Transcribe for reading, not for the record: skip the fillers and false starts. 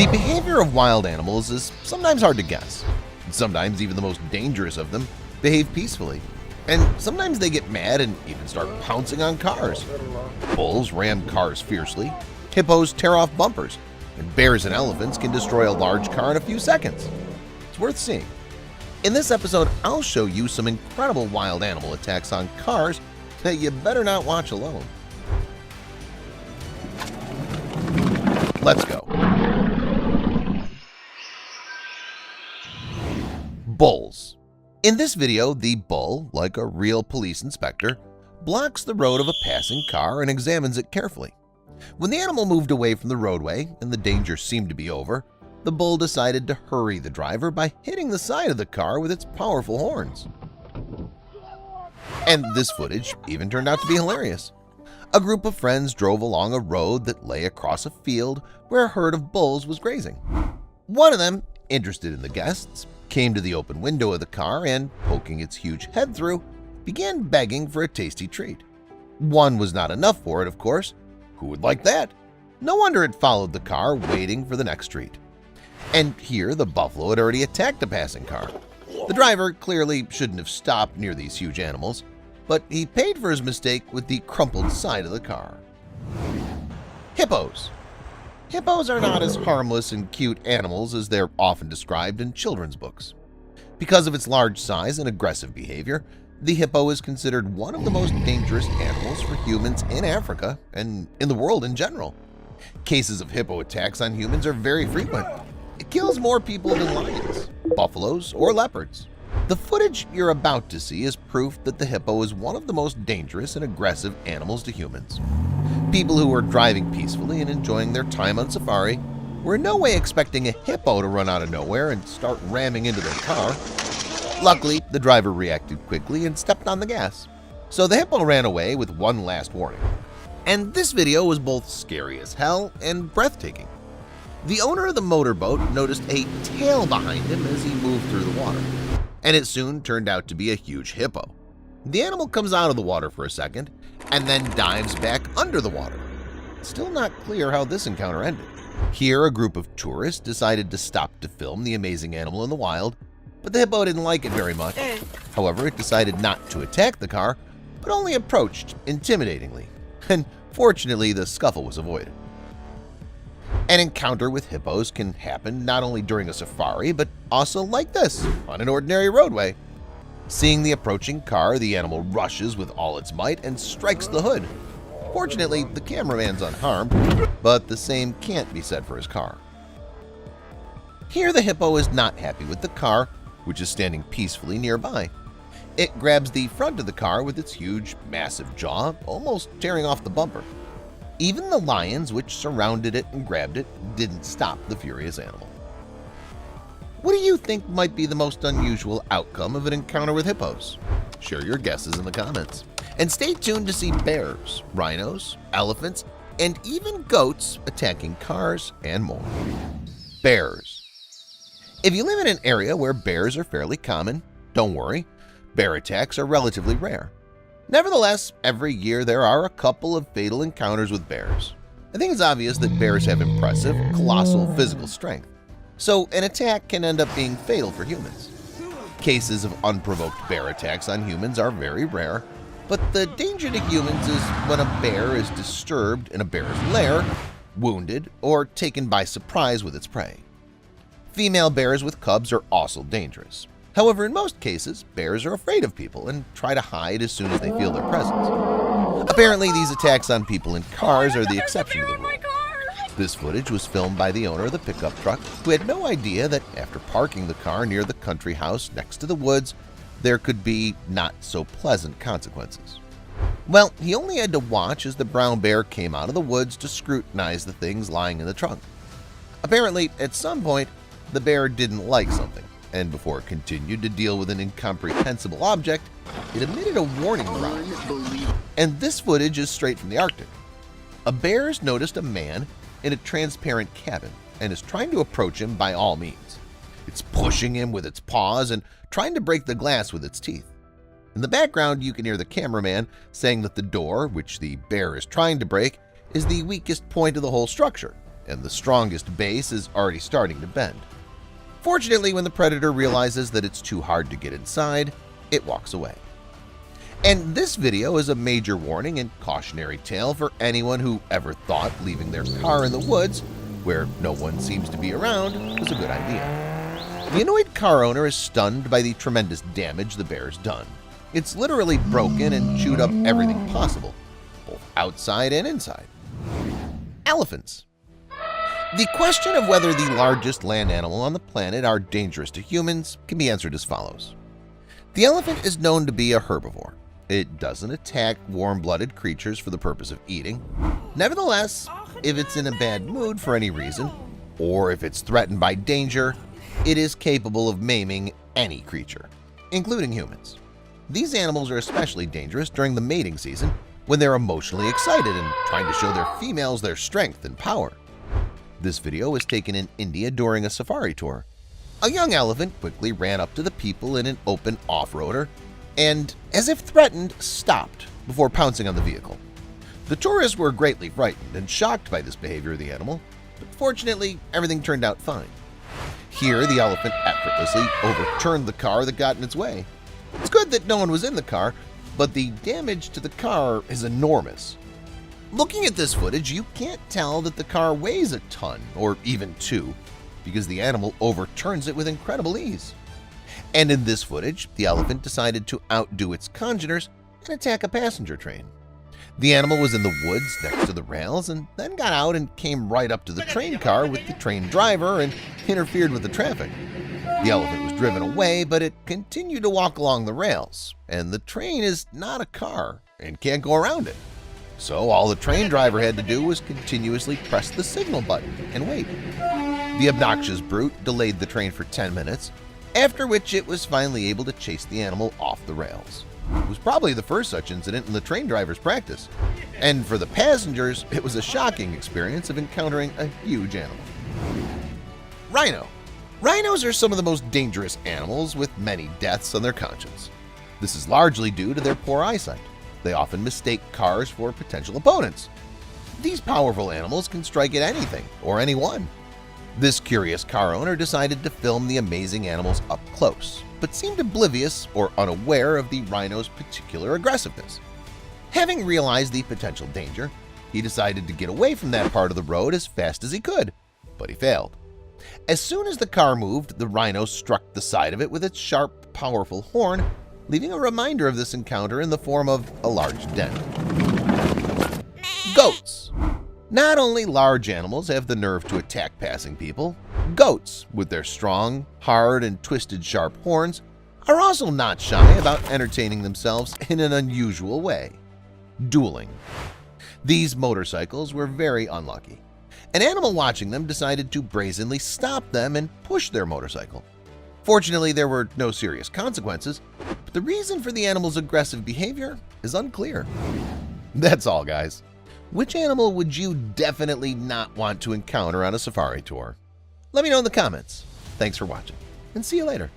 The behavior of wild animals is sometimes hard to guess. Sometimes even the most dangerous of them behave peacefully. And sometimes they get mad and even start pouncing on cars. Bulls ram cars fiercely, hippos tear off bumpers, and bears and elephants can destroy a large car in a few seconds. It's worth seeing. In this episode, I'll show you some incredible wild animal attacks on cars that you better not watch alone. Let's go. Bulls. In this video, the bull, like a real police inspector, blocks the road of a passing car and examines it carefully. When the animal moved away from the roadway and the danger seemed to be over, the bull decided to hurry the driver by hitting the side of the car with its powerful horns. And this footage even turned out to be hilarious. A group of friends drove along a road that lay across a field where a herd of bulls was grazing. One of them, interested in the guests, came to the open window of the car and, poking its huge head through, began begging for a tasty treat. One was not enough for it, of course. Who would like that? No wonder it followed the car, waiting for the next treat. And here the buffalo had already attacked a passing car. The driver clearly shouldn't have stopped near these huge animals, but he paid for his mistake with the crumpled side of the car. Hippos. Hippos are not as harmless and cute animals as they're often described in children's books. Because of its large size and aggressive behavior, the hippo is considered one of the most dangerous animals for humans in Africa and in the world in general. Cases of hippo attacks on humans are very frequent. It kills more people than lions, buffaloes, or leopards. The footage you're about to see is proof that the hippo is one of the most dangerous and aggressive animals to humans. People who were driving peacefully and enjoying their time on safari were in no way expecting a hippo to run out of nowhere and start ramming into their car. Luckily, the driver reacted quickly and stepped on the gas, so the hippo ran away with one last warning. And this video was both scary as hell and breathtaking. The owner of the motorboat noticed a tail behind him as he moved through the water, and it soon turned out to be a huge hippo. The animal comes out of the water for a second and then dives back under the water. Still not clear how this encounter ended. Here, a group of tourists decided to stop to film the amazing animal in the wild, but the hippo didn't like it very much. However, it decided not to attack the car, but only approached intimidatingly, and fortunately the scuffle was avoided. An encounter with hippos can happen not only during a safari, but also like this, on an ordinary roadway. Seeing the approaching car, the animal rushes with all its might and strikes the hood. Fortunately, the cameraman's unharmed, but the same can't be said for his car. Here the hippo is not happy with the car, which is standing peacefully nearby. It grabs the front of the car with its huge, massive jaw, almost tearing off the bumper. Even the lions which surrounded it and grabbed it didn't stop the furious animal. What do you think might be the most unusual outcome of an encounter with hippos? Share your guesses in the comments. And stay tuned to see bears, rhinos, elephants, and even goats attacking cars and more. Bears. If you live in an area where bears are fairly common, don't worry, bear attacks are relatively rare. Nevertheless, every year there are a couple of fatal encounters with bears. I think it's obvious that bears have impressive, colossal physical strength, so an attack can end up being fatal for humans. Cases of unprovoked bear attacks on humans are very rare, but the danger to humans is when a bear is disturbed in a bear's lair, wounded, or taken by surprise with its prey. Female bears with cubs are also dangerous. However, in most cases, bears are afraid of people and try to hide as soon as they feel their presence. Apparently, these attacks on people in cars are the exception to the rule. This footage was filmed by the owner of the pickup truck, who had no idea that after parking the car near the country house next to the woods, there could be not-so-pleasant consequences. Well, he only had to watch as the brown bear came out of the woods to scrutinize the things lying in the trunk. Apparently, at some point, the bear didn't like something, and before it continued to deal with an incomprehensible object, it emitted a warning cry. And this footage is straight from the Arctic. A bear has noticed a man in a transparent cabin and is trying to approach him by all means. It's pushing him with its paws and trying to break the glass with its teeth. In the background, you can hear the cameraman saying that the door, which the bear is trying to break, is the weakest point of the whole structure, and the strongest base is already starting to bend. Fortunately, when the predator realizes that it's too hard to get inside, it walks away. And this video is a major warning and cautionary tale for anyone who ever thought leaving their car in the woods, where no one seems to be around, was a good idea. The annoyed car owner is stunned by the tremendous damage the bear's done. It's literally broken and chewed up everything possible, both outside and inside. Elephants. The question of whether the largest land animal on the planet are dangerous to humans can be answered as follows. The elephant is known to be a herbivore. It doesn't attack warm-blooded creatures for the purpose of eating. Nevertheless, if it's in a bad mood for any reason, or if it's threatened by danger, it is capable of maiming any creature, including humans. These animals are especially dangerous during the mating season when they're emotionally excited and trying to show their females their strength and power. This video was taken in India during a safari tour. A young elephant quickly ran up to the people in an open off-roader and, as if threatened, stopped before pouncing on the vehicle. The tourists were greatly frightened and shocked by this behavior of the animal, but fortunately, everything turned out fine. Here, the elephant effortlessly overturned the car that got in its way. It's good that no one was in the car, but the damage to the car is enormous. Looking at this footage, you can't tell that the car weighs a ton or even 2 because the animal overturns it with incredible ease. And in this footage, the elephant decided to outdo its congeners and attack a passenger train. The animal was in the woods next to the rails and then got out and came right up to the train car with the train driver and interfered with the traffic. The elephant was driven away, but it continued to walk along the rails, and the train is not a car and can't go around it. So all the train driver had to do was continuously press the signal button and wait. The obnoxious brute delayed the train for 10 minutes, after which it was finally able to chase the animal off the rails. It was probably the first such incident in the train driver's practice, and for the passengers, it was a shocking experience of encountering a huge animal. Rhino. Rhinos are some of the most dangerous animals with many deaths on their conscience. This is largely due to their poor eyesight. They often mistake cars for potential opponents. These powerful animals can strike at anything or anyone. This curious car owner decided to film the amazing animals up close, but seemed oblivious or unaware of the rhino's particular aggressiveness. Having realized the potential danger, he decided to get away from that part of the road as fast as he could, but he failed. As soon as the car moved, the rhino struck the side of it with its sharp, powerful horn, leaving a reminder of this encounter in the form of a large dent. Goats. Not only large animals have the nerve to attack passing people, goats, with their strong, hard, and twisted sharp horns, are also not shy about entertaining themselves in an unusual way: dueling. These motorcycles were very unlucky. An animal watching them decided to brazenly stop them and push their motorcycle. Fortunately, there were no serious consequences, but the reason for the animal's aggressive behavior is unclear. That's all, guys. Which animal would you definitely not want to encounter on a safari tour? Let me know in the comments. Thanks for watching, and see you later.